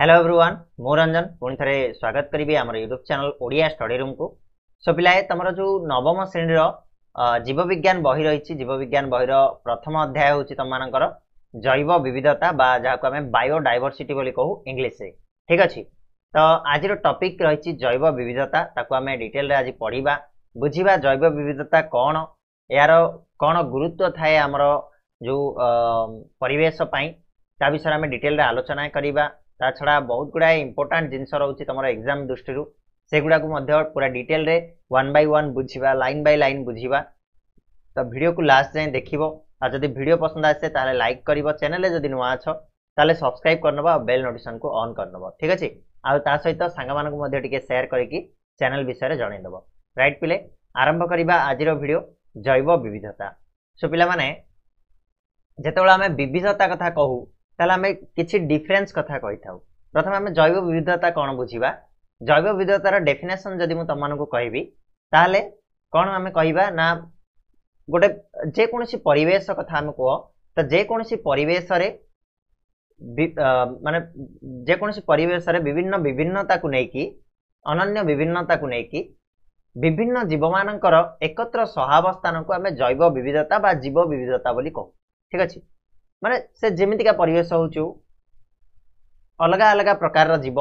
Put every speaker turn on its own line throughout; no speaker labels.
Hello everyone मु रंजन पुणी थे स्वागत करी आम YouTube channel Odia study room को। सो पिलाए तुम जो नवम श्रेणी जीव विज्ञान बही रही जीव विज्ञान बही प्रथम अध्याय हूँ तुम मानकर जैव विविधता बा जहाँ आम बायोडायवर्सिटी बोली कहू इंग्लीश रे। ठीक अच्छे तो आज टॉपिक रही जैव विविधता ताकू आम डिटेल आज पढ़ा बुझा जैव विविधता कौन यार कौन गुरुत्व थाए आमर जो परिवेश ता विषय आम डिटेल आलोचना करवा। ता छड़ा बहुत गुड़ाए इंपोर्टाट जिनस रोचे तुम एग्जाम दृष्टि से गुड़ा पूरा डिटेल रे वन बाय वन बुझा लाइन बाय लाइन बुझा। तो वीडियो को लास्ट जाए देखो और जब वीडियो पसंद आसे ताले लाइक कर चैनल जब नुआ अच्छ ताले सब्सक्राइब करनबा बेल नोटिफिकेशन को ऑन करनबा। ठीक अच्छे आ सहित सांग मानक शेयर करके चैनल विषय जनईदेव। राइट पिले आरंभ करवा आज वीडियो जैव विविधता। सो पिला माने जेतेबेले आमे विविधता कथा कहू ताले आमे किछि डिफरेंस कथा कहि थाउ। प्रथम आमे जैव विविधता कौन बुझिबा। जैव विविधतार डेफिनेशन जदि मु तमनको कहबी ताले कौन आमे कहिबा ना गोटे जे कोनोसी परिवेश कथा आमे कहो तो जे कोनोसी परिवेश रे माने जे कोनोसी परिवेश रे विभिन्न विभिन्नता को नेकी अनन्य विभिन्नता को नेकी विभिन्न जीव मानकर एकत्र सहावस्थान को आमे जैव विविधता बा जीव विविधता बोली कहू। ठीक अच्छे माने से जेमितिका परिवेश होचु अलग अलग प्रकार जीव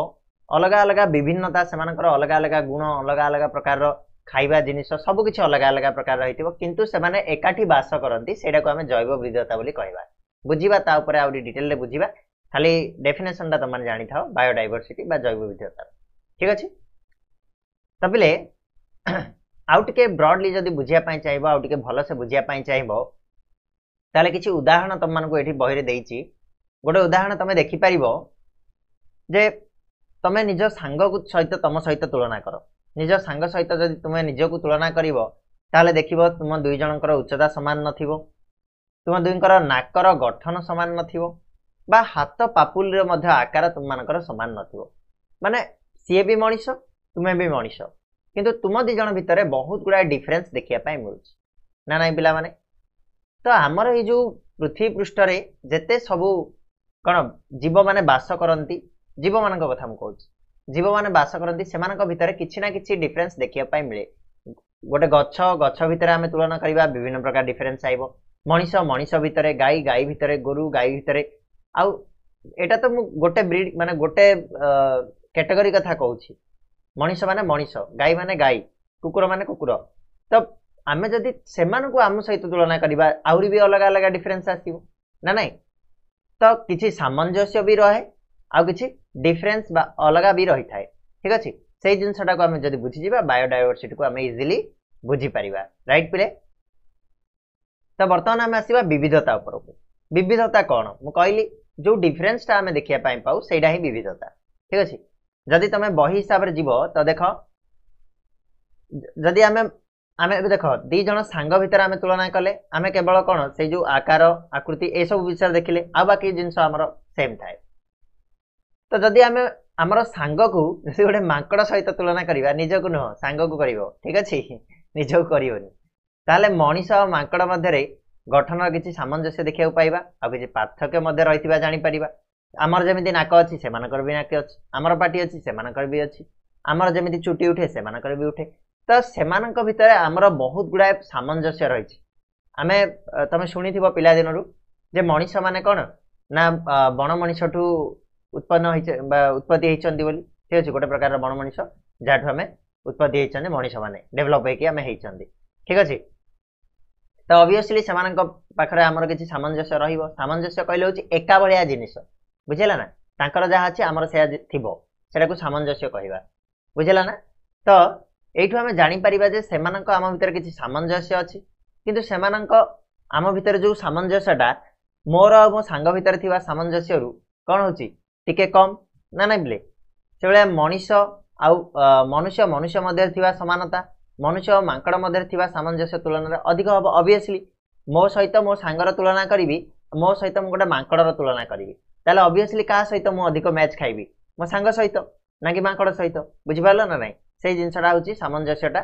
अलग अलग विभिन्नता से अलग अलग गुण अलग अलग प्रकार खाइबा जिनिस सब किछि अलग अलग प्रकार रहितिबो किंतु से माने एकाठी वास करंती सेटा को हमें जैव विविधता बोली कहबा। बुझिबा ता ऊपर आउडी डिटेल ले बुझिबा खाली डेफिनेशन ता तमन जानि थाओ बायोडायवर्सिटी बा जैव विविधता। ठीक अछि त पिले आउ टिके ब्रॉडली जदी बुझिया पई चाहिबो आउ टिके भलो से बुझिया पई चाहिबो ताले किछि उदाहरण तुम मानको एठी बहिरे देइछि। गोटे उदाहरण तमे देखि परिबो जे तमे निज सांग को सहित तम सहित तुलना करो। निज सांग सहित जदि तुमे निज को तुलना करिवो ताले देखिबो तुम दुई जनकर उच्चता समान नथिबो तुम दुईकर नाकर गठन समान नथिबो बा हाथ पापुल रे मध्य आकार तुम मानकर समान नथिबो। माने सीए भी मनीष तुमे भी मनीष किंतु तुम दी जन भितरे बहुत गुडा डिफरेंस देखिया पाई मिलुछि ना नाही पिला माने। तो आमर ये जो पृथ्वी पृष्ठ रे जेते सबू कौन जीव माने बास करती जीव मान कथा मुझे जीव माने बास करती से भितर किसी ना किसी डिफरेंस देखिया पाई मिले। गोटे गछ गछ भितर आमे तुलना करबा विभिन्न प्रकार डिफरेंस आइबो। मनीष मनीष भितर गाई गाई भितर गोरु गाई भितर आउ एटा तो मु गोटे ब्रीड माने गोटे कैटेगरी कथा कहूची। मनीष माने मनीष गाई माने गाई कुकुर माने कुकुर। तो आमे जदि सेमान को आम सहित तुलना करबा आउरी भी अलग अलग डिफरेंस आसीबो ना नहीं। तो किछि सामंजस्य भी रहे आ किछि डिफरेंस बा अलग भी रही थाए। ठीक अछि सेही जिंसटा को आमे जदि बुझि जिबा बायोडायवर्सिटी को आमे इजीली बुझि परिबा। राइट पिले तो वर्तमान आमे आसीबा विविधता ऊपर को। विविधता कोन मु कहली जो डिफरेंस ता आमे देखिया पाई पाऊ सेडा ही विविधता। ठीक अछि जदि तमे बही हिसाब रे जीवो तो देखो जदि आमे आमे देख दी जन सांग भितर आमे तुलना कले आमे केवल कौन से जो आकार आकृति ए सब विषय देखिले आ बाकी जिनस आमर सेम थाए। तो जदि आमे आमर सांग को जैसे गोटे मांकड़ सहित तुलना करबा निज को नुह सांग को करिवो। ठीक अछि निज को करिवोनी ताले मनीष और मांकड़ मध्य गठन किछि सामंजस्य देखिया पाइबा आ किछि पार्थक्य मध्य रहितिबा जानि परिबा। आमर जेमिति नाक अछि सेमानकर भी नाक अछि आमर पाटी अछि सेमानकर भी अछि आमर जेमिति चुटी उठे सेमानकर भी उठे। तो सेमानक भितर आमर बहुत गुड़ाए सामंजस्य रही। आमे तमे शुणी थिबो पिला दिनरु जे मनीष माने कोन ना बण मनीष ठू उत्पन्न उत्पत्ति होइचंदी बोली। ठीक अछि गोटे प्रकार बण मनीष जाठू आमे उत्पत्ति होइचंदी मनीष माने डेवलप होइकी आमे होइचंदी। ठीक अछि तो ऑब्वियसली सेमानक पाखरे आमर किछि सामंजस्य रहिबो। सामंजस्य कहले होछि एका भलिया जिनिस बुझिला ना तांकर जहा अछि आमर सेया थिबो सेटा को सामंजस्य कहिबा बुझिला ना। तो एठू आमे जानि परिबा जे सेमानक आम भितर किछि सामंजस्य अछि किंतु सेमानक आम भितर जो सामंजस्यटा मोर और मो सांग भितर थिबा सामंजस्य रु कोन होछि टिके कम ना नै बिले सेबळे मनीष आउ मनुष्य मनुष्य मध्य थिबा समानता मनुष्य और मांकड़ मध्य थिबा सामंजस्य तुलना अधिक हबो। ऑब्वियसली मो सहित मो सांगर तुलना करिवि मो सहित मो गोटे मांकड़र तुलना करिवि ताले ऑब्वियसली का सहित मो अधिक मैच खाइबि मो सांग सहित ना कि मांकड़ सहित बुझि पारलो ना नै। से जिनसटा होची सामंजस्यटा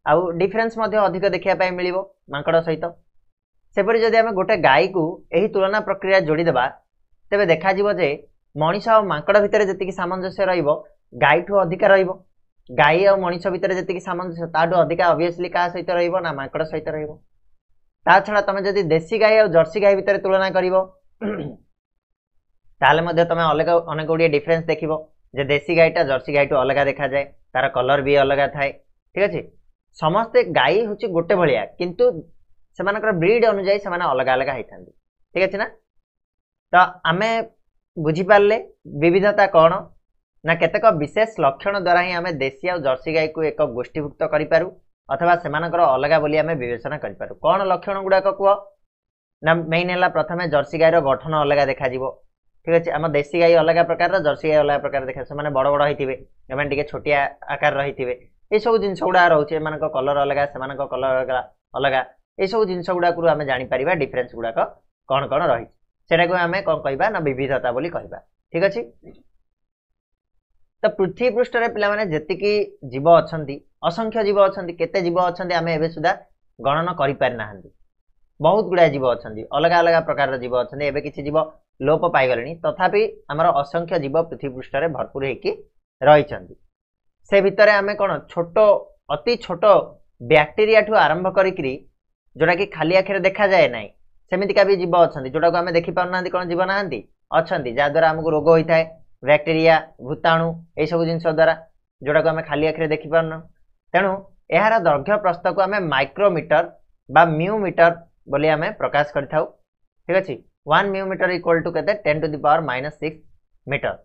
आउ डिफरेंस मध्य अधिक देखिया पाई मिलिबो मांकड़ सहित। सेपरि जदि आमे गोटे गाई को एही तुलना प्रक्रिया जोड़ी देबा तेबे देखा जिवो जे मनीष और मांकड़ भितर जी सामंजस्य गायठू अधिका गाई और मनीष भितर जी सामंजस्य ताठू अधिका ऑब्वियसली क्या सहित ना मांकड़ सहित ता छड़ा तुम जदि देसी गाई और जर्सी गाई भितर तुलना कर तुम अलग अनेक गुड़िए डिफरेन्स देख जे देसी गाईटा जर्सी गाई अलग देखा जाए तार कलर भी अलग थाए ठीक अच्छे समस्ते गाई हूँ गोटे भाया किंतु से ब्रीड अनुजाई से अलग अलग होता ठीक अच्छे ना तो आम बुझीपारे विविधता कौन ना केतेक विशेष लक्षण द्वारा ही आम देसी और जर्सी गाई को एक गोष्ठीभुक्त करूँ अथवा से अलग बोली आम विवेचना करूँ कौन लक्षण गुड़ाक कह ना मेन है प्रथम जर्सी गाईर गठन अलग देखा ठीक अच्छे आम देसी गाई अलग प्रकार जर्सी गाई अलग प्रकार देखा से बड़ बड़ होते हैं छोटिया आकार रही ये सब जिन गुड़ा रोचे कलर अलग से कलर अलग ये सब जिन गुड़ाक आम जापर डिफरेन्स गुड़ाक कौन कौन रही को आम कौन कहवा ना विविधता बोली कहवा ठीक अच्छे तो पृथ्वी पृष्ठ पे जी जीव अच्छा असंख्य जीव अच्छा केते जीव अच्छा आम एवं सुधा गणन कर बहुत गुड़ा जीव अच्छा अलग अलग प्रकार जीव अच्छा एवं किसी जीव लोप पाईगले तथापि आमर असंख्य जीव पृथ्वी पृष्ठ भरपूर होती से भितर आम कौन छोट अति छोट बैक्टेरिया ठू आरंभ करी जोटा कि खाली आखिर देखा जाए ना सेमितिका भी जीव अच्छा जोटा को आम देखिपार ना कौन जीव ना अच्छा जहाद्वारा आमको रोग होता है बैक्टेरिया भूताणु यही सब जिन द्वारा जोटा को आम खाली आखिर देखिपार ना तेणु यार दैर्घ्य प्रस्थ को आम माइक्रोमीटर बा म्यूमीटर बोली आम प्रकाश करिथाउ ठीक अच्छे 1 म्यूमीटर इक्वल टू केते 10 to the power -6 metre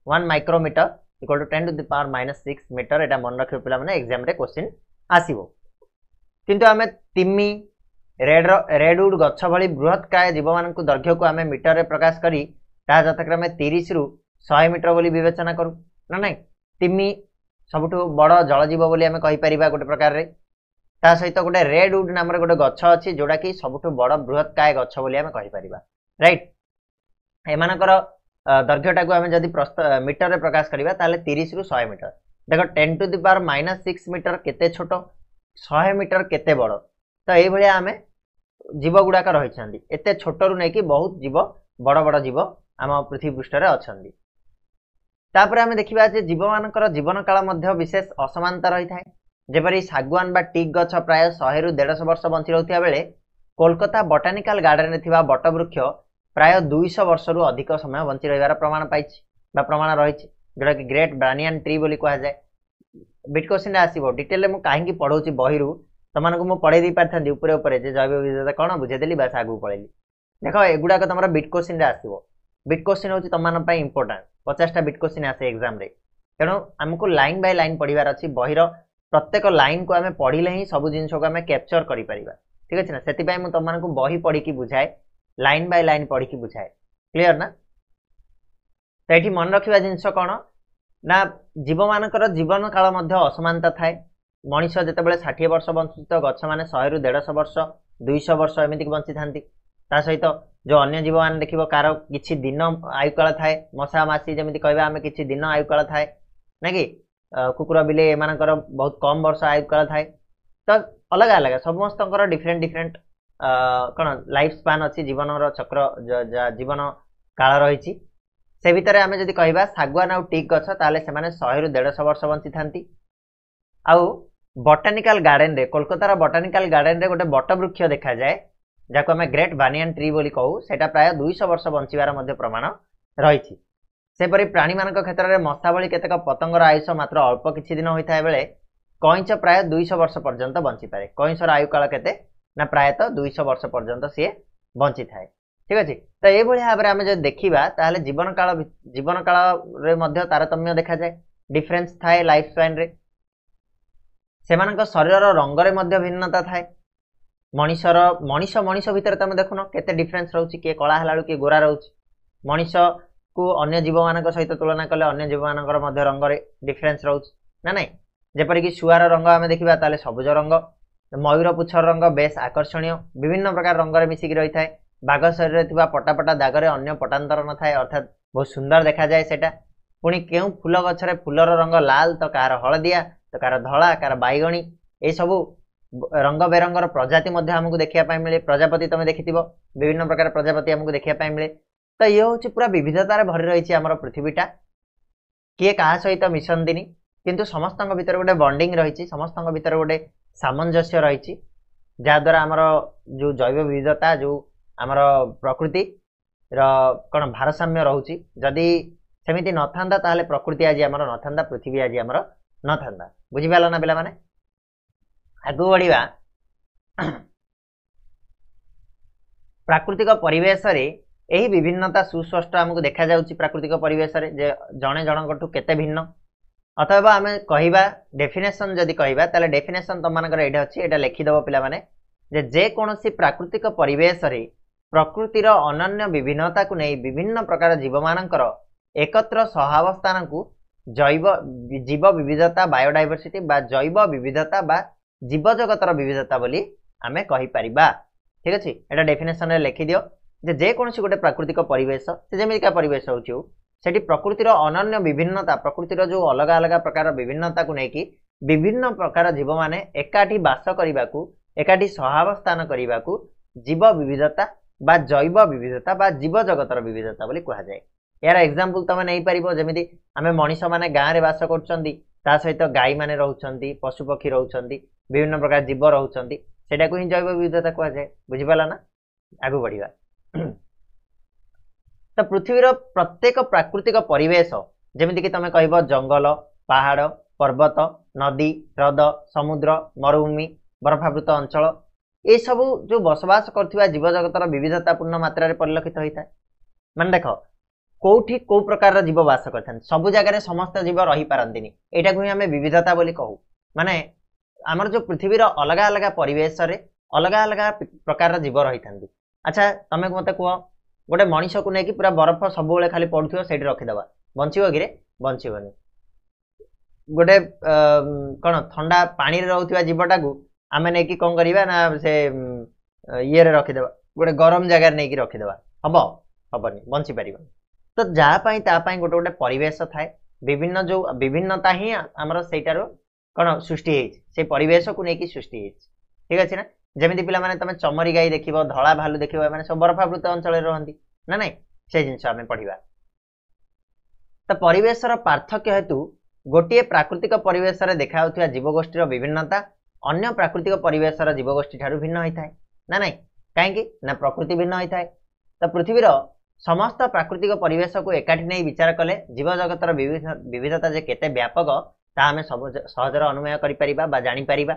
1 micrometre equal to 10 to the power -6 metre एटा मन रखियो पिला माने एग्जाम रे क्वेश्चन आसीबो किंतु आमे तिमी रेडवुड गच्छ भली बृहत काय जीव मानक दैर्घ्य को आमे मीटर रे प्रकाश करी ता यथाक्रमे 30 रु 100 मीटर बोली विवेचना करू ना नहीं तिमी सबुठु बड़ जलजीव बोली आमे कहि परिबा गोटे प्रकार रे ता सहित गोटे रेडवुड नाम रे गोटे गच्छ अछि जोडा कि सबुठु बड़ बृहत काय गच्छ बोली आमे कहि परिबा राइट एमानकर दैर्घ्यटा को आम जदि मीटर रे प्रकाश करिबा ताले 30 रु 100 मीटर देखो 10 टू द पावर -6 मीटर केते छोट 100 मीटर केते बड़ तो ये भाया आम जीव गुड़ाक रही एते छोट रु नहीं बहुत जीव बड़ बड़ जीव आम पृथ्वी पृष्ठ अच्छा तापर आम देखा जीव मानकर जीवन काल विशेष असमानता रही है जेपरी सागुआन बा टीक गछ प्राय 100 रु 150 वर्ष बंची रहता बेले कोलकाता बटानिकल गार्डन में बटवृक्ष प्राय 200 वर्ष रु अधिक समय बंची रही प्रमाण पाई प्रमाण रही जोटा कि ग्रेट ब्रानियन ट्री बोली कह जाए बिट क्वेश्चन आसो डिटेल में कहीं पढ़ाऊँ बही तुमको मुझे पढ़े पारि उपर जैव विविधता कौन बुझेदेली बस आगू पलैली देख एगुड़ाक तुम बिट क्वेश्चन आसो बिट क्वेश्चन हूँ तुम इंपोर्टाट 50टा बिट क्वेश्चन आसे एग्जाम रे तेणु आमको लाइन बाय लाइन पढ़ार अच्छी बहीर प्रत्येक लाइन को आम पढ़ले ही सब जिन को आम कैप्चर कर ठीक अच्छे ना से तुमको बही पढ़ी बुझाए लाइन बाय लाइन पढ़ी बुझाए क्लीयर ना तो ये मन रखा जिनस कौन ना जीव मानकर जीवन काल असमानता थाए मनीष जितेबाला 60 वर्ष बंचुची तो गछ मैंने 100 रु 150 वर्ष 200 वर्ष एमती बंची था सहित जो अन्य जीव मैंने देख कार किसी दिन आयुकाल थाए मशा मासी जमी कहवा आम किसी दिन आयुकाल थाए ना कि कुकुर बिले एमानकर बहुत कम वर्ष आयुकाल थाए तो अलग अलग समस्त डिफरेंट डिफरेंट कौन लाइफ स्पान अच्छी जीवन चक्र जीवन काल रही से भितर आम जब कहवा सागुआन आउ टीक गछ ताले से 100 रु 150 वर्ष बंची था आउ बटानिकल गार्डन रे कोलकातार बटानिकल गार्डन रे गोटे बटवृक्ष देखा जाए जहाँ आम ग्रेट बानियन ट्री बोली कहू सेटा प्राय 200 वर्ष बंचार प्रमाण रही सेपरी प्राणी मान क्षेत्र में मशा भली केतेक पतंगर आयुष मात्र अल्प किछि दिन होता बेले कईंच प्राय 200 वर्ष पर्यंत बंची पारे कईंचर आयुकाल केते ना प्रायतः 200 वर्ष पर्यंत सी बंची थाए ठीक अच्छे तो ये भाव में आम जो देखा जीवन काल तारतम्य देखा जाए डिफरेन्स थाए लाइफ स्पैन रे सेमानक शरीर रंगरे भिन्नता थाए मनीषर मनीष भितर तुम देखुन केते डिफरेन्स रोचे किए कला है किए गोरा रोचे मनीष को अन्य जीव मान सहित तुलना कले अन्य जीव मान रंगरे डिफरेन्स रोचे ना ना जेपरिक शुआर रंग आम देखा ताले सबुज रंग मयूर पुछर रंग बेस आकर्षणीय विभिन्न प्रकार रंगरे मिसिकी रही है बाघ शरीर में पटापटा दागरे अन्य पटांतर न थाए अर्थात बहुत सुंदर देखा जाए सेटा पुणी क्यों फूल गछरे फूलर रंग लाल तो कार हलदिया तो कार धला कार बैगणी ये सबू रंग बेरंगर प्रजाति आमको देखा मिले प्रजापति तुम देखि विभिन्न प्रकार प्रजापति आमको देखा मिले तो ये हूँ पूरा विविधतार भरी रही आम पृथ्वीटा किए क्या सहित मिशंती किंतु समस्त भितर गोटे बंडिंग रही समस्त भितर गोटे सामंजस्य रही जहाद्वारा आमर जो जैव विविधता जो आमर प्रकृति कौन भारसाम्य रोचे जदि सेमती न था ताले प्रकृति आज आमर न था पृथ्वी आज आमर न था बुझीपाल ना पे मैंने आगू बढ़िया प्राकृतिक परिवेश रे यही विभिन्नता सुस्पष्ट आमको देखा जाउछि प्राकृतिक परिवेश रे जे जणे जनकठु केते भिन्न अथवा आम कहवा डेफिनेशन जदि कहवा ताले डेफिनेशन तुम मानकर एटा अछि एटा लिखि दबो पिला माने जे कोनोसी प्राकृतिक परिवेश रे प्रकृतिर अनन्य विभिन्नता को नहीं विभिन्न प्रकार जीव मानकर एकत्र सहावस्थान को जैव जीव विविधता बायोडायवर्सिटी बा जैव विविधता बा जीव जगतर विविधता बोली आमे कहि परिबा ठीक अछि एटा डेफिनेशन रे लिखि दियो जे कोनोसी गोटे प्राकृतिक परिवेश से जेमिका परिवेश होउछु सेठी प्रकृतिर अनन्य विभिन्नता प्रकृतिर जो अलग अलग प्रकार विभिन्नता को लेकिन विभिन्न प्रकार जीव माने एकाठी बास करने एकाठी सहावस्थान करने जीव विविधता बा जैव विविधता बा जीव जगतर विविधता बोली कहा जाए यार एग्जांपल तुम नहीं पारिबो जेमिति आमे मनीष माने गाँव में बास करछंती ता सहित गाई माने रहउछंती पशु पक्षी रहउछंती विभिन्न प्रकार जीव रहउछंती सेटा को ही जैव विविधता कहा जाए बुझिपाला ना आगु बढ़िया तो पृथ्वीर प्रत्येक प्राकृतिक परिवेश जमीक कि तुम कह जंगल पहाड़ पर्वत नदी ह्रद समुद्र मरुभूमि बरफावृत अंचल ये सब जो बसवास कर जीव जगतर विविधतापूर्ण मात्रा परिलक्षित होता है मान देख कौटी कौ प्रकार जीव बास कर सब जगह समस्त जीव रही पारती यहाँ को आम विविधता बोली कहू माने आमर जो पृथ्वीर अलग अलग परिवेश रे अलग अलग प्रकार जीव रही था अच्छा तुम मत कह गोटे मनीष को लेकिन पूरा बरफ सब खाली पड़ुथ से रखीदे बंचब कि बंचबनी गोटे कौन ठंडा पानी रोकवा जीवटा को आम नहीं कौन करवा ना से ये रखीदे गोटे गरम जगार नहीं रखीदे हम हेनी बंची पार तो जहाँपाई गोटे गोटे परिवेश थाए विभिन्न जो विभिन्नता ही आमर सेटार कौन सृष्टि से परिवेश को लेकिन सृष्टि ठीक अच्छे ना जमी पे तुम चमरी गाई देख धला भालू देख मैंने सब बरफावृत अंचल रहती ना ना से जिन आम पढ़ा तो परिवेशर पार्थक्य हेतु गोटे प्राकृतिक परिवेश रे देखा जीवगोष्ठी विभिन्नता अन्य प्राकृतिक परिवेशर जीवगोष्ठी ठारू भिन्न होता है ना ना कहीं ना प्रकृति भिन्न होता है तो पृथ्वीर समस्त प्राकृतिक परिवेश को एकाठी नहीं विचार कले जीव जगतर विविधता जे केते व्यापक ता आमे सब सहजर अनुमय करिपरिबा जानिपर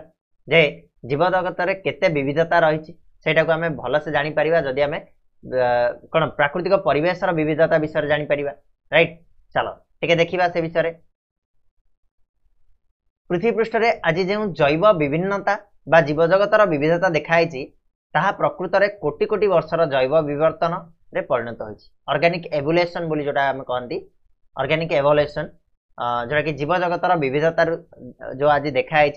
जे जीव जगत केते विविधता रही सेटा को आमे भल से जानी परिबा जदि आमे कौन प्राकृतिक परिवेशर विविधता विषय जानिपर राइट चलो टिके देखिबा से विषय पृथ्वी पृष्ठ रे आज जो जैव विभिन्नता बा जीव जगतर विविधता देखाई ताहा प्रकृत रे कोटि कोटि वर्षर जैव विवर्तन रे परिणत होइछि ऑर्गेनिक एवोल्यूशन बोली जोटा हम कहंती ऑर्गेनिक एवोल्यूशन जोटा कि जीव जगतर विविधता जो आज देखाई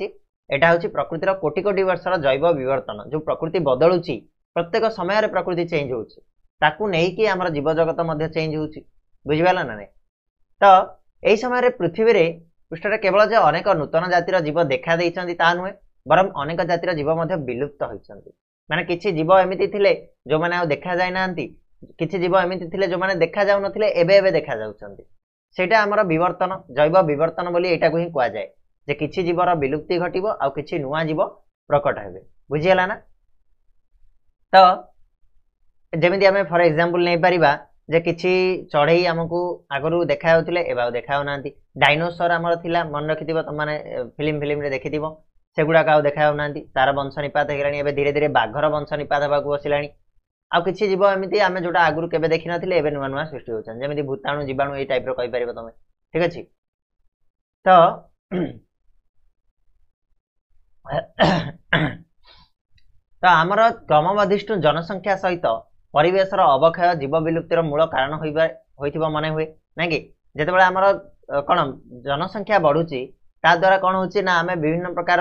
एटा हूँ प्रकृतिर कोटि कोटि वर्षर जैव विवर्तन जो प्रकृति बदलुची प्रत्येक समय प्रकृति चेंज होती आमर जीव जगत चेंज हो बुझीपाल ना तो यही समय पृथ्वी रे पृष्ठ केवल जे अनेक नूतन जातिर जीव देखा ता नुहे बरम अनेक जातिर जीव विलुप्त होती माने किछि जीव एमिति थिले जो माने आ देखा जाय नांती किछि जीव एमिति थिले जो माने देखा जाउ नथिले एबे एबे देखा जाउछंती सेटा हमर विवर्तन जैव विवर्तन बोली एटा को ही कुआ जाय जे किछि जीवर विलुप्ति घटिबो आ किछि नुआ जीव प्रकट हेबे बुझियला ना तो जेमिति आमे फॉर एग्जांपल नै परिबा जे किछि चढ़ई हमकु आगरु देखा होतिले एबा देखा हो नांती डायनोसर हमर थिला मन रखिथिबो त माने फिल्म रे देखिथिबो सेगुडा का देखा हो नांती तार वंश निपात हेगलानी एबे धीरे धीरे बाघर वंश निपात हेबा को बसिलानी आ किछि जीव एमिति आमे जोटा आगरु केबे देखि नथिले एबे नुआ नुआ सृष्टि होछन जेमिति भूताणु जीवाणु ए टाइप रो कहि परिबो तमे ठीक अछि तो तो आमर क्रमवर्धिष्णु जनसंख्या सहित परिवेशर अवक्षय जीव विलुप्तिर मूल कारण होइथिबा मने हुए ना कि जेतेबेले आमर कौन जनसंख्या बढ़ुची ता द्वारा कौन होची ना आमे विभिन्न प्रकार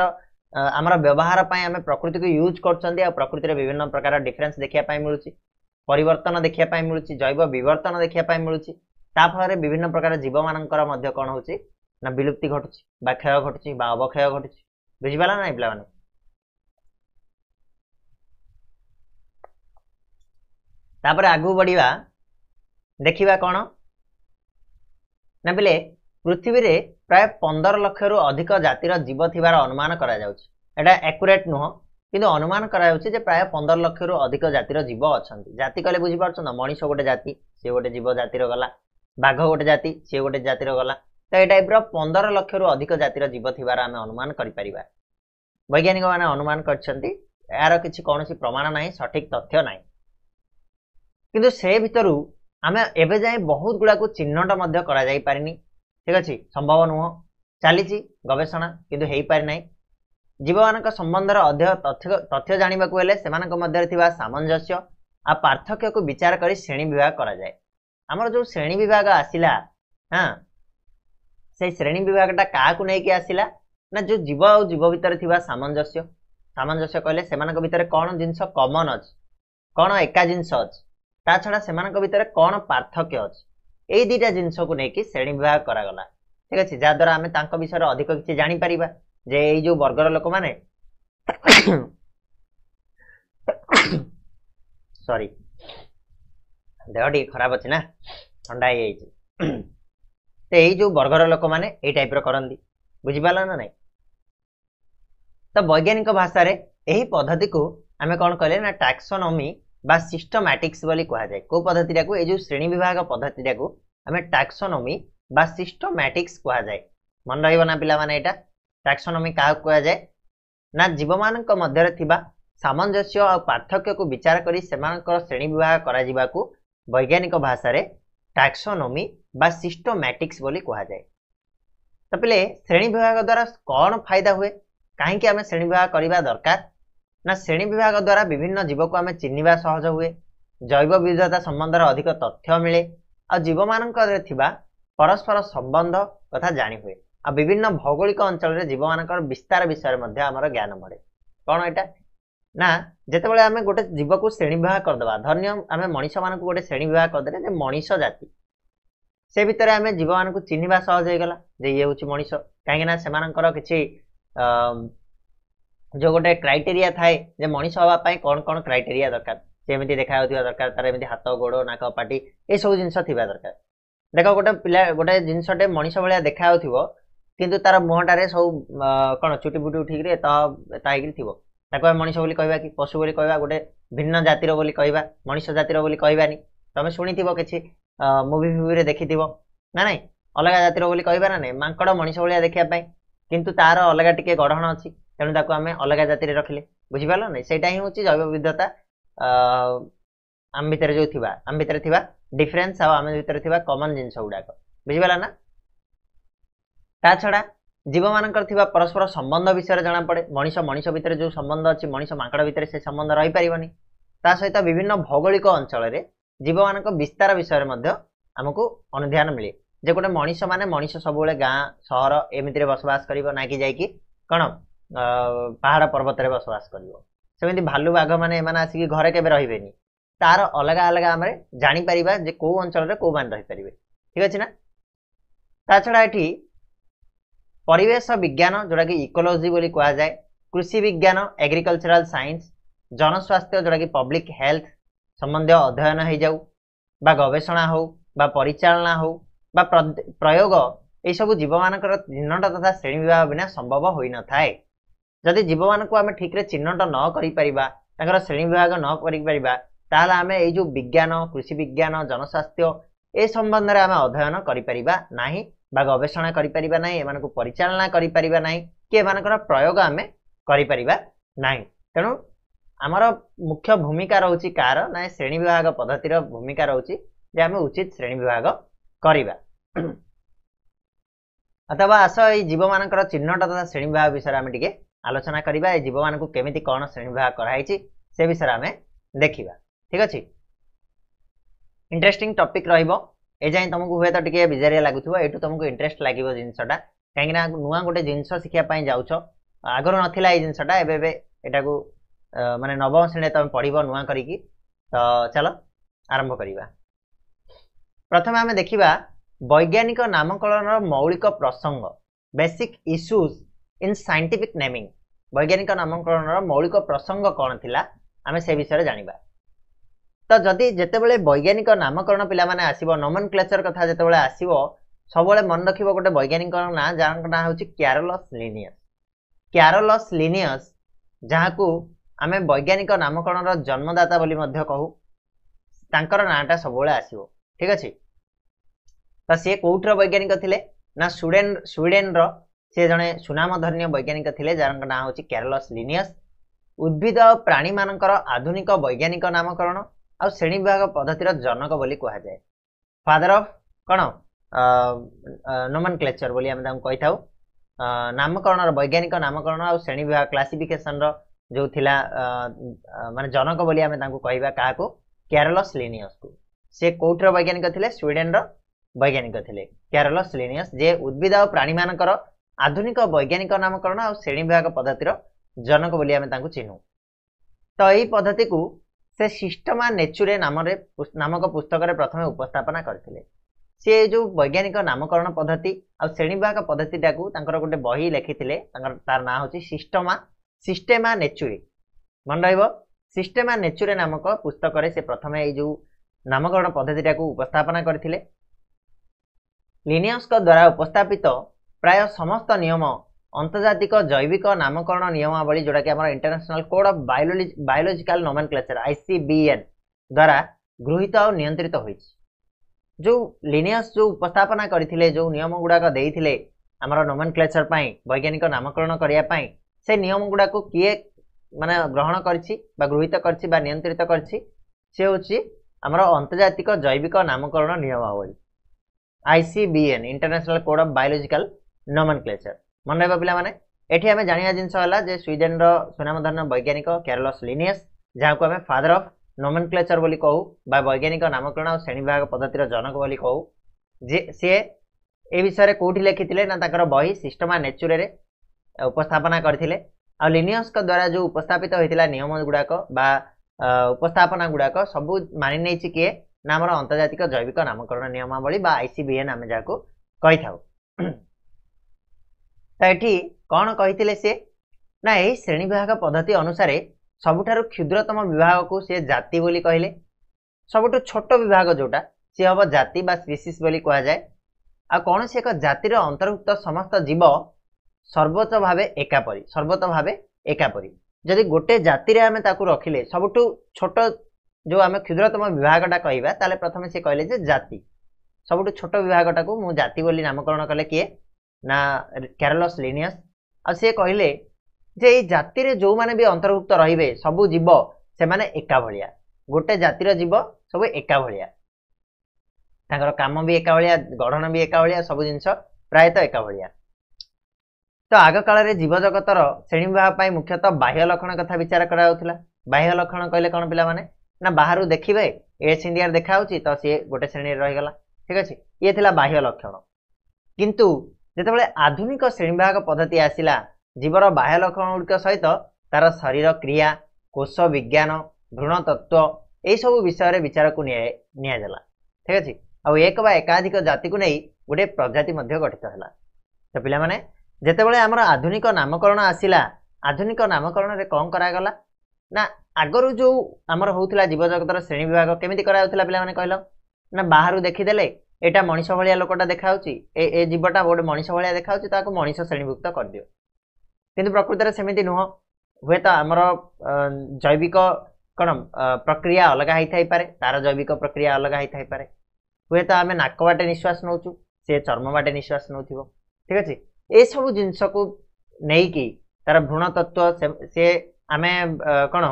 आमर व्यवहार पई आमे प्रकृति को यूज करछंदी आ प्रकृति रे विभिन्न प्रकार डिफरेंस देखिया पई मिलुची परिवर्तन देखिया पई मिलुची जैव विवर्तन देखिया पई मिलुची ता फल रे विभिन्न प्रकार जीव मानकर मध्य कौन होची ना विलुप्ति घटुची बा क्षय घटुची बा अवक्षय घटुची बुझिपाला ना पिला माने तापर आगु बढ़िया देखिबा कौन ना बेले पृथ्वी रे प्राय 15 लाख रु अधिक जातिर जीव थिबार अनुमान करा जाउछि एटा एक्युरेट नुह किंतु अनुमान करा जाउछि जे प्राय 15 लाख रु अधिक जातिर जीव अछंती जाति कले बुझी पारछ ना मनीष गोटे जाति से गोटे जीव जातिर गला बाघ गोटे जाति से गोटे जातिर गला तो ए टाइप रो 15 लाख रु अधिक जातिर जीव थिबार आमे अनुमान करि परिबा वैज्ञानिक माने अनुमान करछंती यार किछि कोनोसी प्रमाण नाही सठिक तथ्य नाही किंतु से भितरु आमे एबे जाय बहुत गुडा को चिन्हट मध्य करा जाई पारिनी ठीक अछि संभव नुह चलीछि गवेषणा किंतु हेई पारि नाही जीवमानक संबंधर तथ्य जानिबा को हेले सेमानक मध्य थिबा सामंजस्य आ पार्थक्य को विचार करी श्रेणी विभाग करा जाय हमर जो श्रेणी विभाग आसिला हां से श्रेणी विभागटा का को नै कि आसिला ना जो जीव आ जीव भितर थिबा सामंजस्य सामंजस्य कहले सेमानक भितर कोन जिंस कॉमन अछि कोन एका जिंस अछि ता छडा सेमानक भितर कोन पार्थक्य अछि एई दुटा जिंस को नै कि श्रेणी विभाग करा गला ठीक अछि जा द्वारा हमें तांको विषय अधिक किछि जानि परिबा जे एई जो वर्गर लोक माने सॉरी देहटी खराब अछि ना ठंडा हे जाइछि ते एई जो वर्गर लोक माने एई टाइप रो करंदी बुझि पाला ना नै तो वैज्ञानिक भाषा रे एही पद्धति को हमें कोन कहले ना टैक्सोनॉमी बा सिस्टमैटिक्स बोली कहा जाय को पद्धतिटा को ए जो श्रेणी विभाग पद्धतिटा को हमें टैक्सोनॉमी बा सिस्टमैटिक्स कहा जाय मन रहिबो ना पिला माने एटा टैक्सोनॉमी का कहा जाय ना जीवमानक मध्य रे थिबा सामंजस्य और पार्थक्य को विचार करी सेमानकर श्रेणी विभाग करा जिबा को वैज्ञानिक भाषा रे टैक्सोनॉमी बा सिस्टमैटिक्स बोली कहा जाय तो पहले श्रेणी विभाग द्वारा कौन फायदा हुए कहीं आम श्रेणी विभाग करने दरकार ना श्रेणी विभाग द्वारा विभिन्न जीव को आम चिन्हवा सहज हुए जैव विविधता संबंध अधिक तथ्य मिले और जीव मान परस्पर संबंध कथा जानी हुए आ विभिन्न भौगोलिक अंचल जीव मान विस्तार विषय में ज्ञान मिले कौन एटा ना जितेबाला आम गोटे जीव को श्रेणी विभाग करदे धन्य आम मनीष मान गोटे श्रेणी विभाग करदे मनीष जाति से भितर आम जीव मान को चिन्हवा सहज होगला जे ये हूँ मनीष कहीं किसी जो गोटे क्राइटेरिया थाए जे मनीष हवाई कौन कौन क्राइटेरिया दरकार सेमती देखा दरकार तार एमती हाथ गोड़ नाक पाटी ये सब जिनस थिबा दरकार देख गोटे पिला गोटे जिनसटे मनीष भाया देखा किंतु तार मुहटारे सब कौन चुटी फुटी उठिक ताको मनीष बोली कहबा कि पशु बोली कहबा गोटे भिन्न जातिर बोली कहबा मनीष जातिर बोली कहबानी तमे शुणिथिबो किछि मूवी फुवी रे देखिथिबो ना नहीं अलग जातिर बोली कहबा ना नहीं मांकड़ मनीष भाया देखिया पई किंतु तार अलग टिके गढ़ण अछि तेणु ताको आमे अलग जातिर रखिले बुझि पालो नै सेटा ही होची जैव विविधता आम भितर जो थिबा आम भितर थिबा डिफरेंस आ आम भितर थिबा कॉमन जिंस गुडाक बुझि पाला ना ता छडा जीव मानकर थिबा परस्पर संबंध विषय जाना पड़े मनीष मनीष भितर जो संबंध अछि मनीष मांकड़ भितर से संबंध रही परिबनी ता सहित विभिन्न भौगोलिक अंचल रे जीव मानक विस्तार विषय मध्ये हमकु अनुध्यान मिले जे गोटे मनीष माने मनीष सब बेले गां शहर एमिति रे बसवास करिवो ना कि जाई कि कोन पहाड़ पर्वत रे बसवास करिवो सेमिति भालू बाघ माने माने आसी घरे केबे रहिबेनी तार अलग अलग आमरे जानि परिबा जे को अंचल रे को मान रहि परिबे ठीक अछि ना ता छडा एठी परिवेश विज्ञान जोड़ा कि इकोलॉजी बोली कहा जाए कृषि विज्ञान एग्रीकल्चरल साइंस जनस्वास्थ्य जोड़ा कि पब्लिक हेल्थ संबंधी अध्ययन हो जाऊ बा गवेषणा हो बा परिचालना हो बा प्रयोग ये सब जीव मानक चिन्हट तथा श्रेणी विभाग बिना संभव हो न थाए जदि जीव मानक आम ठीक रे चिन्हट न करि परिबा ताकर श्रेणी विभाग न करि परिबा ताले आमे ए जो विज्ञान कृषि विज्ञान जनस्वास्थ्य ए संबंध रे आमे अध्ययन करि परिबा नाही बा गवेषणा करि परिबा नाही एमानकु परिचालना करि परिबा नाही कि एमानकर प्रयोग आमे करि परिबा नाही तेनु आमर मुख्य भूमिका रहउची कार ना श्रेणी विभाग पद्धति रो भूमिका रहउची जे आमे उचित श्रेणी विभाग करिबा अथवा आस ए जीव मानकर चिन्हट तथा श्रेणी विभाग विषय आमे टिके आलोचना करिबा ए जीव मानकु केमिति कोन श्रेणी विभाग कराइछि से विषय आमे देखिबा ठीक अछि इंटरेस्टिंग टॉपिक रहइबो ए जाई तुमको हुए तो टिके बिजारिया लागुथबो एटु तुमको इंटरेस्ट लागिवो जिंसटा काहेकि ना नुआ गोटे जिंस शिखिया पई जाउछो आगर नथिला ए जिंसटा एबे एटा को माने नवम श्रेणी तुम पढिबो नुआ करिकि तो चलो आरंभ करिबा प्रथम हमें देखिबा वैज्ञानिक नामकरणर मौलिक प्रसंग basic issues in scientific naming वैज्ञानिक नामकरणर मौलिक प्रसंग कोन थिला हमें से विषय जानिबा तो जदि जेतेबेले वैज्ञानिक नामकरण पिला माने आसीबो नोमेनक्लेचर कथा जेतेबेले आसीबो सबले मन रखिबो गोटे वैज्ञानिक ना जान ना होची कैरोलस लिनियस। कैरोलस लिनियस जहाकू आमे वैज्ञानिक नामकरण रो जन्मदाता बोली मध्य कहू तांकर नाटा सबले आसीबो। ठीक अछि। तो से कोउठर वैज्ञानिक थिले ना स्वीडेन रो से जने सुनामधन्य वैज्ञानिक थिले जान ना होची कैरोलस लिनियस। उद्भिद और प्राणी मानकर आधुनिक वैज्ञानिक नामकरण और श्रेणी विभाग पद्धतिर जनक बोली कहा जाए। फादर ऑफ कौन नोमेनक्लेचर बोली आम कही था नामकरण वैज्ञानिक नामकरण और श्रेणी विभाग क्लासिफिकेशन जो थिला माने जनक बोली आम कहवा क्या कैरोलस लिनियस को। से कोठर वैज्ञानिक थिले स्वीडेन रो वैज्ञानिक थिले कैरोलस लिनियस जे उद्भिद और प्राणी मानकर आधुनिक वैज्ञानिक नामकरण और श्रेणी विभाग पद्धतिर जनक बोली आम चिन्हू। तो यही पद्धति को से सिस्टमा नेचुरे नामक पुस्तक रे प्रथमे उपस्थापना करथिले। से जो वैज्ञानिक नामकरण पद्धति और श्रेणी विभाग पद्धति टाकू तांकर गोटे बही लिखिथिले तार ना होची सिस्टेमा नेचुरे मन रहइबो। सिस्टेमा नेचुरे नामक पुस्तक रे से प्रथमे ए जो नामकरण पद्धति टाकू उपस्थापना करथिले। लिनियस को द्वारा उपस्थापित प्राय समस्त नियम अंतर्जातिक जैविक नामकरण नियमावली जोड़ा कि हमारा international code of biological nomenclature ICBN द्वारा गृहीत और नियंत्रित होई। जो लिनियस जो उपस्थापना करथिले जो नियम गुड़ाक देइथिले हमारा नोमेनक्लेचर पई वैज्ञानिक नामकरण करिया पई से नियम गुड़ाक किए माने ग्रहण करछि बा गृहीत करछि बा नियंत्रित करछि से होछि हमारा अंतर्जातिक जैविक नामकरण नियमावली ICBN international code of biological nomenclature मन रहा पिला माने। एठी हमें जानिया जिनस होला जे स्वीडेन रो सुनामधन्य वैज्ञानिक कैरोलस लिनियस जहाँ को हमें फादर ऑफ नोमेनक्लेचर बोली कहू बा वैज्ञानिक नामकरण और श्रेणी विभाग पद्धतिर जनक बोली कहू। जे से ए विषय कोठी लिखिथिले ना ताकर बही सिस्टमा नेचुरे रे उपस्थापना करथिले। आ लिनियस का द्वारा जो उपस्थापित होइतिला नियम गुड़ाक बा उपस्थापना गुड़ाक सबू मानि नैछि किए ना हमर अंतर्जातिक जैविक नामकरण नियमावली बा ICBN आमे जाको कहि थाउ। तो ये कौन कही से ना यही श्रेणी विभाग पद्धति अनुसार सबुठारु क्षुद्रतम विभाग को से जाति बोली कहले। सबुठु छोट विभाग जोटा सी हम जाति बा स्पीसीज बोली कहा जाए। आ कौन से एक जातिर अंतर्भुक्त समस्त जीव सर्वोच्च भावे एकापरी जदि गोटे जाति रे आमे ताकू रखिले सबुठु छोट जो आमे क्षुद्रतम विभागटा कहबा ताले प्रथमे से कहले जे जाति सबुठु छोट विभागटा को मु जाति बोली नामकरण कले किए ना कैरोलस लिनियस। आ से कहले जे ई जाति रे जो माने भी अंतर्भुक्त रहिबे सबु जीव से माने एका भलिया गोटे जातिर जीव सब एका भलिया तांकर काम भी एका भलिया गठन भी एका भलिया सब जिंस प्रायतः एका भलिया। तो आग काल रे जीव जगतर श्रेणी विभाग पई मुख्यतः बाह्य लक्षण कथा विचार करा होतला। बाह्य लक्षण कहले कोन पिला माने ना बाहरु देखिबे ए सिंडियर देखा होची तो से गोटे श्रेणी रे रहि गला। ठीक अछि ये थिला बाह्य लक्षण। किंतु जेतेबेले आधुनिक श्रेणी विभाग पद्धति आसिला जीवर बाह्य लक्षण गुड़िक सहित तार शरीर क्रिया कोश विज्ञान भ्रूण तत्व यही सब विषय विचार को नियाला। ठीक अच्छे आ एक बा एकाधिक जाति को नहीं गोटे प्रजाति गठित है। तो पिला माने जेतेबेले आमर आधुनिक नामकरण आसिला आधुनिक नामकरण रे कौन करागला ना आगरू जो आमर होउथिला जीव जगतर श्रेणी विभाग केमिति कराउथिला पिला माने कहलो ना बाहरु देखिदेले एटा मनीष भलिया लोकटा देखाउची ए जीवटा गोटे मनीष भलिया देखाउची ताको मनीष श्रेणीभुक्त कर दियो। किंतु प्रकृति रे सेमिति नुह हुए तो आमर जैविक कौन प्रक्रिया अलग होई थाई पारे तार जैविक प्रक्रिया अलग होई थाई पारे हुए तो आमे नाक बाटे निश्वास नौचु से चर्म बाटे निश्वास नौथिबो। ठीक अछि ए सब जिंस को नै कि तार भ्रूण तत्व से आमे कौन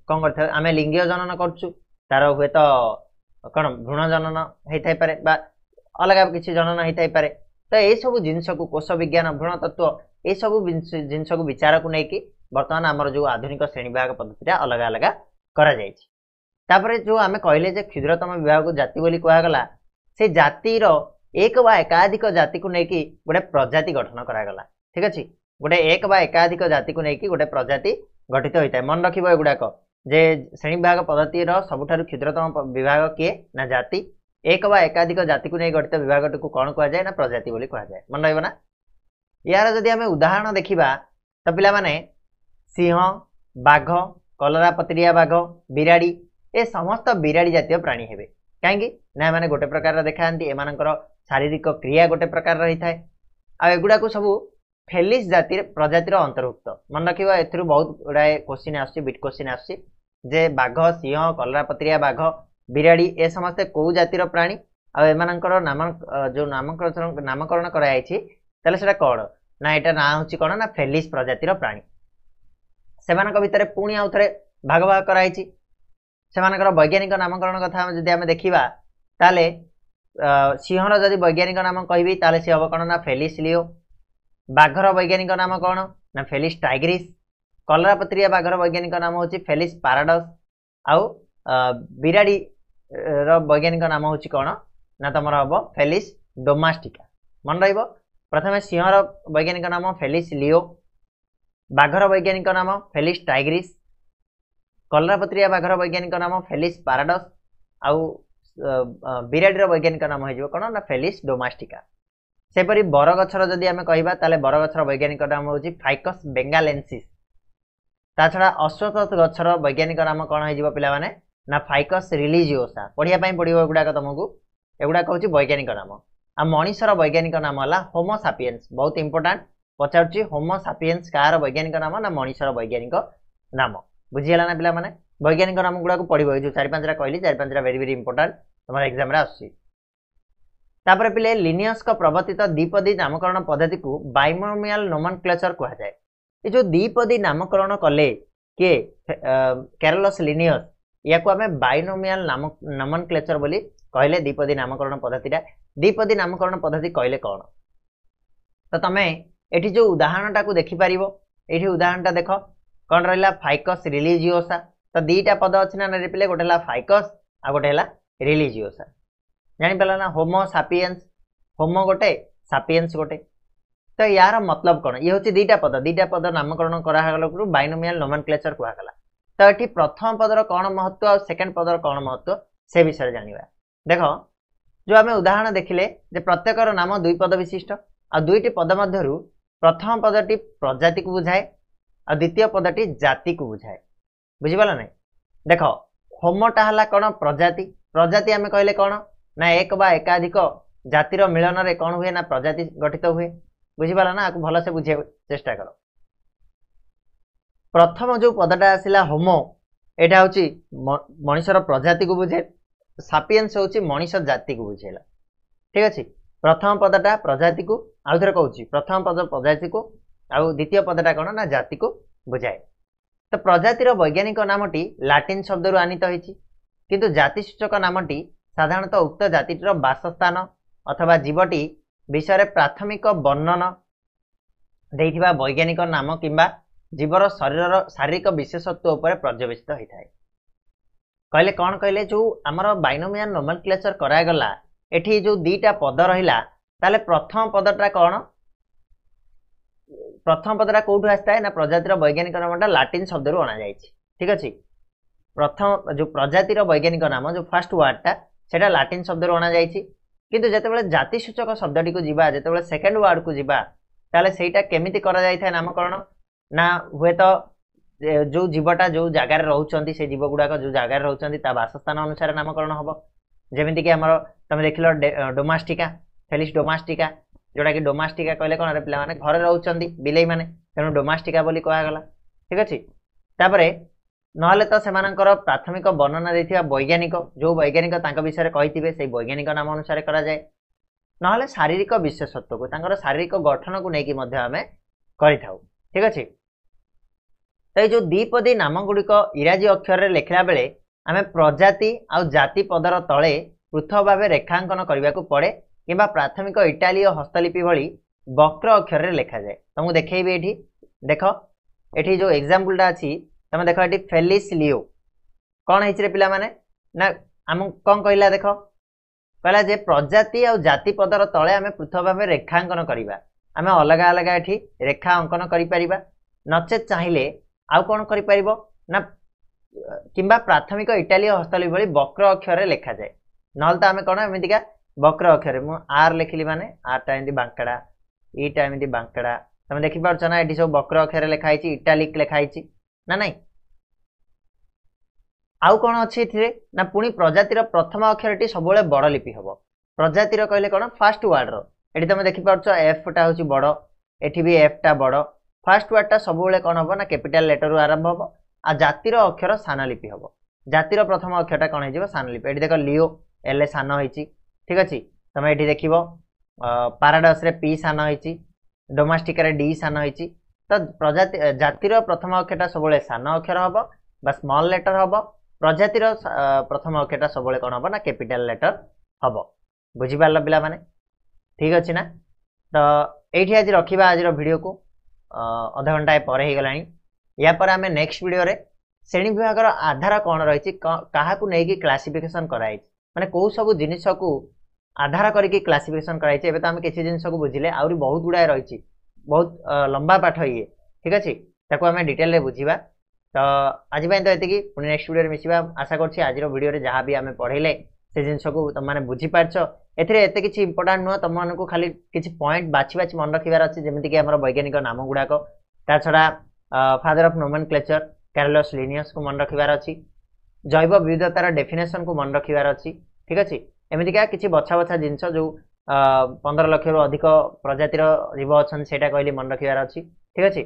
कौन करथे आमे लिंगीय जनन करछु तार हुए तो कौन भ्रूण जनन होता पारे बा अलग किसी जनन होता पारे। तो ये सब जिनस को कोश विज्ञान भ्रूण तत्व ये सब जिनस को विचार को लेकिन बर्तमान आमर जो आधुनिक श्रेणी विभाग पद्धति अलग अलग कर जो आम कहले जे क्षुद्रतम विभाग को जाति बोली कहगला से जातिर एक बा एकाधिक जाति को लेकिन गोटे प्रजाति गठन करागला। ठीक अच्छे गोटे एक बा एकाधिक जाति को लेकिन गोटे प्रजाति गठित होता है। मन रखिबो एगुड़ाक जे श्रेणी विभाग पद्धति सबुठारु क्षुद्रतम विभाग किए ना जाति एक बा एकाधिक जाति को नहीं गठित विभाग को कौन कह जाए ना प्रजाति बोली कह जाए। मन रहा यार जदि आम उदाहरण देखा तो पिला माने सिंह बाघ कलरापत्रिया बाघ बिराड़ी ए समस्त बिराड़ी जातीय प्राणी हेबे कहीं ना माने गोटे प्रकार देखा एमानकर शारीरिक क्रिया गोटे प्रकार रही थाए आगुड़ा को सब फेलिस जाति प्रजातिर अंतर्भुक्त मन रखा ए बहुत गुड़ाए क्वेश्चन आसट क्वेश्चन आसे बाघ सिंह कलरापत्रिया बाघ बिराड़ी ए समस्ते कौ जातिर प्राणी आमानकर नाम जो नामकरण कराई कौन ना यहाँ ना हूँ कौन ना फेलिस प्रजातिर प्राणी से भितर पुणी आउ थे भाग भाग कराई से वैज्ञानिक नामकरण कथा जदि आम देखा ताले सिंहर जदि वैज्ञानिक नाम कहि ताले सी हम कौन ना फेलिस लियो बाघर वैज्ञानिक नाम कौन ना फेलिस टाइग्रिस कलरापत्रिया बाघर वैज्ञानिक नाम हूँ फेलिस पाराडस आउ बिराड़ी वैज्ञानिक नाम हूँ कौन ना तुम हम फेलिस डोमास्टिका मन रही प्रथम सिंहर वैज्ञानिक नाम फेलिस लियो बाघर वैज्ञानिक नाम फेलिस टाइग्रिस कलरापत्रिया बाघर वैज्ञानिक नाम फेलिस पाराडस आउ बिराड़ी वैज्ञानिक नाम हो कौन ना फेलिस डोमास्टिका सेपरी बरगछर जदि आम कहवा ताले बरगछर वैज्ञानिक नाम हूँ फाइकस बेंगालेंसिस ता छड़ा अश्वत्थ गछर वैज्ञानिक नाम कौन हो पिला माने ना फाइकस रिलीजियोसा पढ़िया पड़ो एगुड़ाक तुमको एगुड़ाक हूँ वैज्ञानिक नाम आ मनीषर वैज्ञानिक नाम है होमो सापियंस बहुत इंपोर्टाट पचार होमो सापियंस कार वैज्ञानिक नाम ना मनीषर वैज्ञानिक नाम बुझीगला ना पिला माने वैज्ञानिक नाम गुड़ा पढ़ो जो 4-5 कहली 4-5 वेरी वेरी इंपोर्टाट तुम एग्जाम आसपर पिले लिनियस प्रवर्तित द्विपदी नामकरण पद्धति को बाइनोमियल नोमेनक्लेचर कहा जाए ये जो द्विपदी नामकरण कले किए कैरोलस लिनियस या को आम बाइनोमियल नोमेनक्लेचर बोली कहले द्विपदी नामकरण पद्धति द्विपदी नामकरण पद्धति कहले कौन तो तुम ये जो उदाहरण टाक देखिपर ये उदाहरण देख कौन रहा फाइकस रिलीजियोसा तो दीटा पद अच्छी ना पिले गोटे फाइकस आ गोटे रिलीजियोसा जापर ना होमो सापियंस होमो गोटे सापियंस गोटे तो यार मतलब कौन ये हूँ दीटा पद नामकरण करागला बाइनोमियल नोमेनक्लेचर कहला तो ये प्रथम पदर कौन महत्व और सेकेंड पदर कौन महत्व से विषय जाना देख जो आम उदाहरण देखिले प्रत्येकर नाम दुई पद विशिष्ट आ दुईटी पद मध्यरु प्रथम पदटी प्रजाति को बुझाए और द्वितीय पदटी जाति को बुझाए बुझीपाल ना देख होमोटा है कौन प्रजाति प्रजाति आम कहले कौन ना एक बा एकाधिक जातिर मिलन रे कौन हुए ना प्रजाति गठित हुए बुझीपाल ना आपको भल से बुझे चेष्टा कर प्रथम जो पदटा आसला होमो यहाँ हूँ मनीषर प्रजाति को बुझे सापियंस हूँ मनीष जाति को बुझेला ठीक अच्छे प्रथम पदटा प्रजाति को आउ थे कहूँ प्रथम पद प्रजाति को आउ द्वितीय पदटा कौन ना जाति को बुझाए तो प्रजातिर वैज्ञानिक नामटी लाटिन शब्द रु आनीत होती किंतु जातिसूचक नामटी साधारणतः उक्त जातिर बासस्थान अथवा जीवटी विषय प्राथमिक वर्णन देइथिबा वैज्ञानिक नाम किंबा जीवर शरीर शारीरिक विशेषत्व उपर पर्यवेसित होता है कहले कौन कहले जो आमर बाइनोमियल नोमेनक्लेचर करागला एठी जो दीटा पद रहिला ताले प्रथम पदटा कौन प्रथम पदटा कौटू आसता है ना प्रजातिर वैज्ञानिक नामटा लाटिन शब्द रु अणा जाइछि ठीक अच्छे प्रथम जो प्रजातिर वैज्ञानिक नाम जो फर्स्ट वर्डटा सेटा लाटिन शब्द रु अणा जाइछि किंतु जेतेबेले जातिसूचक शब्दटी को जिबा जेतेबेले सेकेंड वर्ड को जिबा ताले सेटा केमिति करा जाय थाए नामकरण ना हुए तो जो जीवटा जो जगार रोचंती से जीव गुड़ाक जो जगार रोचंती ता वासस्थान अनुसार नामकरण हम जमीती कि आमर तुम देख डोमास्टिका फेलिस डोमास्टिका जोटा कि डोमास्टिका कहले कौन रे पिला माने घरे रहउचंती बिलेई माने तेणु डोमास्टिका बोली कहगला ठीक अच्छे तापरे नहले तो सेमानकर प्राथमिक वर्णना देथिबा वैज्ञानिक जो वैज्ञानिक तांका विषय कहिथिबे से वैज्ञानिक नाम अनुसार करा जाए नहले शारीरिक विशेषत्व को तांकर शारीरिक गठन को लेकिन आम करिथाउ ठीक अच्छे तो जो द्विपदी नाम गुड़िक इंराजी अक्षर लिखला बेले आम प्रजाति आ जाति पदर तले पृथक भाव रेखांकन करने को पड़े किंबा प्राथमिक इटालीय हस्तलिपि भली वक्र अक्षर रे लिखा जाए तुमको देखी ये देख ये जो एग्जाम्पलटा अच्छी तुम देख ये फेलिस लियो कौन है पिला माने ना आम कौन कहला देख कहला जे प्रजाति आ जाति पदर तले आम पृथक भाव रेखांकन करवा आम अलग अलग ये रेखा अंकन कर नचेत चाहिए आउ कौन कर ना किंबा प्राथमिक इटालीय हस्तलिपि भली वक्र अक्षर लिखा जाए ना तो आम कौन एमतीका वक्र अक्षर मु आर लिखिली माने आरटा एमती बांकड़ा ईटा एमती बांकड़ा तुम देखिपार ना ये सब वक्र अक्षर लिखाई इटालिक लिखाई ना नहीं आउ कौन अच्छी एथिरे ना पुणी प्रजातिर प्रथम अक्षरटी सब बड़ लिपि हम प्रजातिर कहले कौन फास्ट वार्ड रो तुम देखिपार एफ टा हूँ बड़ एठी भी एफ टा बड़ फास्ट वार्ड टा सब कौन हम ना कैपिटल लेटर आरंभ हम आ जातिर अक्षर सान लिपि हम जातिर प्रथम अक्षरटा कौन हो सान लिपि ये देख लिओ एल सान होती ठीक अच्छे तुम ये देख पाराडस रे पी सान होती डोमेस्टिक डी सान होती तो प्रजाति जातिर प्रथम अक्षरटा सब सान अक्षर हम बा स्मॉल लेटर हम प्रजातिर प्रथम अक्षरटा सब कौन हम ना कैपिटल लेटर हम बुझीपार पिला माने ठीक अच्छे ना तो ये आज रखा आज वीडियो को अधा घंटा पर हो गला या पर आम नेक्स्ट वीडियो रे श्रेणी विभाग आधार कौन रही क्या क्लासिफिकेशन कराई माने कौ सब जिनिस को आधार करके क्लासिफिकेशन कराई तो आम किसी जिन को बुझिले आहरी बहुत गुड़ाए रही बहुत लंबा पाठ ये ठीक अच्छे ताको आम डिटेल रे बुझा तो आज तो ये पुणी नेक्स्ट वीडियो मिसिबा आशा करछि आज वीडियो रे जहाँ भी आम पढ़ेले से जिन को तुम मैंने बुझीपारछ एते किसी इंपोर्टाट नुह तुम मानक खाली किसी पॉइंट बाछि बाछि मन रखिबार अच्छे जमीक आम वैज्ञानिक नाम गुड़ाक ता छड़ा father of nomenclature Carolus Linnaeus को मन रखिबार अच्छी जैव विविधतार डेफिनेशन को मन रखिबार अच्छी ठीक अच्छे एमतीका किसी बछा बछा जिनस जो 15 लाख रु अधिक प्रजातिर जीव अच्छा से कहली मन रखिबार अच्छी ठीक अच्छे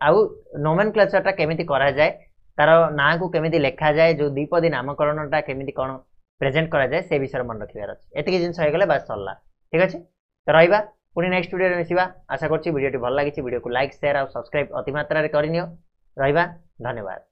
आउ नोमेनक्लेचरटा केमिति करा जाए तार ना को केमिति लेखा जाए जो द्विपदी नामकरणटा केमिति कौन प्रेजेंट करा जाए से विषय मन रखिबार अच्छे एतिक जिनस हो गले बस सरला ठीक अच्छे तो रहिबा पुणी नेक्स्ट वीडियो मिसिबा आशा करछि वीडियोटी भल लागिछि वीडियो को लाइक शेयर और सब्सक्राइब अति मात्रा रे करनियो रहिबा धन्यवाद।